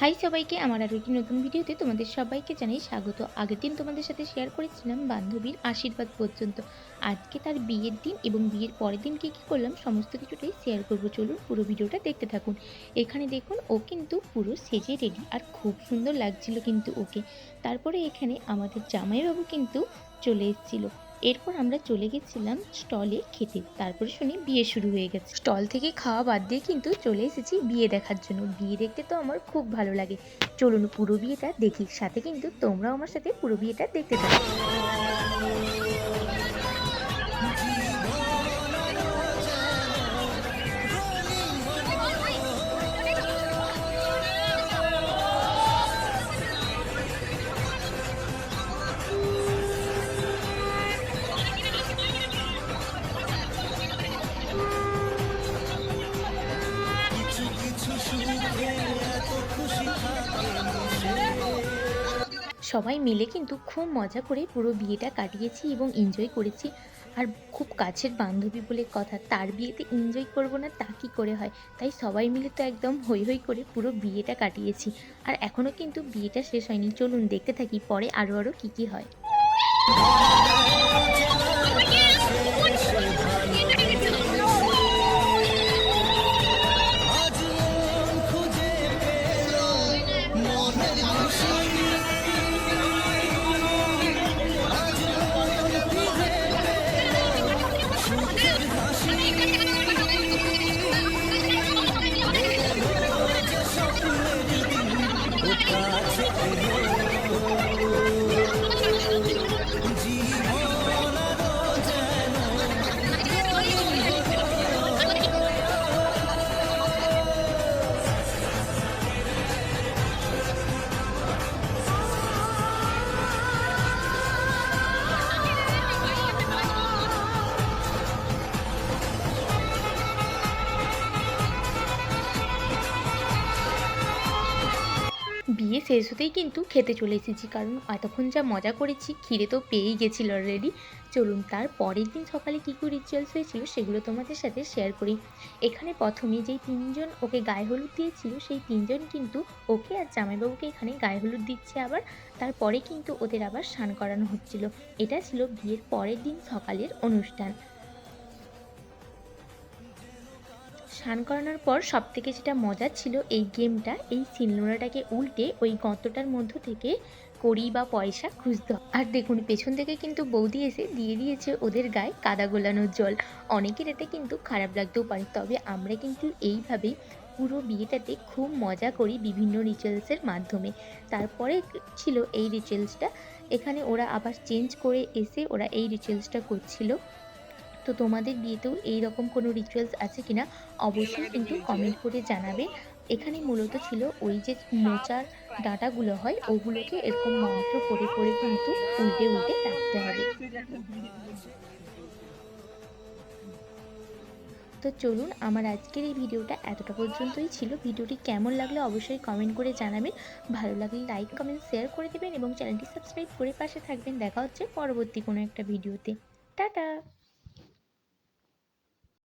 High সবাইকে, আমার আরও একটি নতুন ভিডিওতে তোমাদের সবাইকে জানাই স্বাগত। আগের দিন তোমাদের সাথে শেয়ার করেছিলাম বান্ধবীর আশীর্বাদ পর্যন্ত। আজকে তার বিয়ের দিন এবং বিয়ের পরের দিন কী করলাম সমস্ত কিছুটাই শেয়ার করবো। চলুন পুরো ভিডিওটা দেখতে থাকুন। এখানে দেখুন ও কিন্তু পুরো সেজে রেডি আর খুব সুন্দর লাগছিল কিন্তু ওকে। তারপরে এখানে আমাদের জামাইবাবু কিন্তু চলে এসেছিল। এরপর আমরা চলে গেছিলাম স্টলে খেতে। তারপরে শুনি বিয়ে শুরু হয়ে গেছে। স্টল থেকে খাওয়া বাদ দিয়ে কিন্তু চলে এসেছি বিয়ে দেখার জন্য। বিয়ে দেখতে তো আমার খুব ভালো লাগে। চলুন পুরো বিয়েটা দেখি, সাথে কিন্তু তোমরাও আমার সাথে পুরো বিয়েটা দেখতে থাকো। সবাই মিলে কিন্তু খুব মজা করে পুরো বিয়েটা কাটিয়েছি এবং এনজয় করেছি। আর খুব কাছের বান্ধবী বলে কথা, তার বিয়েতে এনজয় করব না তা কী করে হয়। তাই সবাই মিলে তো একদম হৈ হৈ করে পুরো বিয়েটা কাটিয়েছি। আর এখনও কিন্তু বিয়েটা শেষ হয়নি। চলুন দেখতে থাকি পরে আরও কী হয়। বিয়ে শেষ হতেই কিন্তু খেতে চলে এসেছি, কারণ এতক্ষণ যা মজা করেছি খিদে তো পেয়েই গেছিল অলরেডি। চলুন তার পরের দিন সকালে কী কী রিচুয়ালস হয়েছিল সেগুলো তোমাদের সাথে শেয়ার করি। এখানে প্রথমে যেই তিনজন ওকে গায়ে হলুদ দিয়েছিল সেই তিনজন কিন্তু ওকে আর জামাইবাবুকে এখানে গায়ে হলুদ দিচ্ছে আবার। তারপরে কিন্তু ওদের আবার স্নান করানো হচ্ছিল। এটা ছিল বিয়ের পরের দিন সকালের অনুষ্ঠান। স্নান করানোর পর সবথেকে যেটা মজার ছিল এই গেমটা, এই শিলনোড়াটাকে উল্টে ওই গর্তটার মধ্য থেকে কড়ি বা পয়সা খুঁজতে হয়। আর দেখুন পেছন থেকে কিন্তু বৌদি এসে দিয়ে দিয়েছে ওদের গায়ে কাদা গোলানোর জল। অনেকের এটা কিন্তু খারাপ লাগতেও পারে, তবে আমরা কিন্তু এইভাবেই পুরো বিয়েটাতে খুব মজা করি বিভিন্ন রিচুয়ালসের মাধ্যমে। তারপরে ছিল এই রিচুয়ালসটা, এখানে ওরা আবার চেঞ্জ করে এসে ওরা এই রিচুয়ালসটা করছিল। তো তোমাদের বিয়েতেও এই রকম কোনো রিচুয়ালস আছে কিনা অবশ্যই কিন্তু কমেন্ট করে জানাবে। এখানে মূলত ছিল ওই যে মোচার ডাঁটাগুলো হয় ওগুলোকে এরকম মন্ত্র পড়ে পড়ে কিন্তু উল্টে উল্টে রাখতে হবে। তো চলুন আমার আজকের এই ভিডিওটা এতটা পর্যন্তই ছিল। ভিডিওটি কেমন লাগলো অবশ্যই কমেন্ট করে জানাবেন। ভালো লাগলে লাইক কমেন্ট শেয়ার করে দেবেন এবং চ্যানেলটি সাবস্ক্রাইব করে পাশে থাকবেন। দেখা হচ্ছে পরবর্তী কোনো একটা ভিডিওতে। টাটা।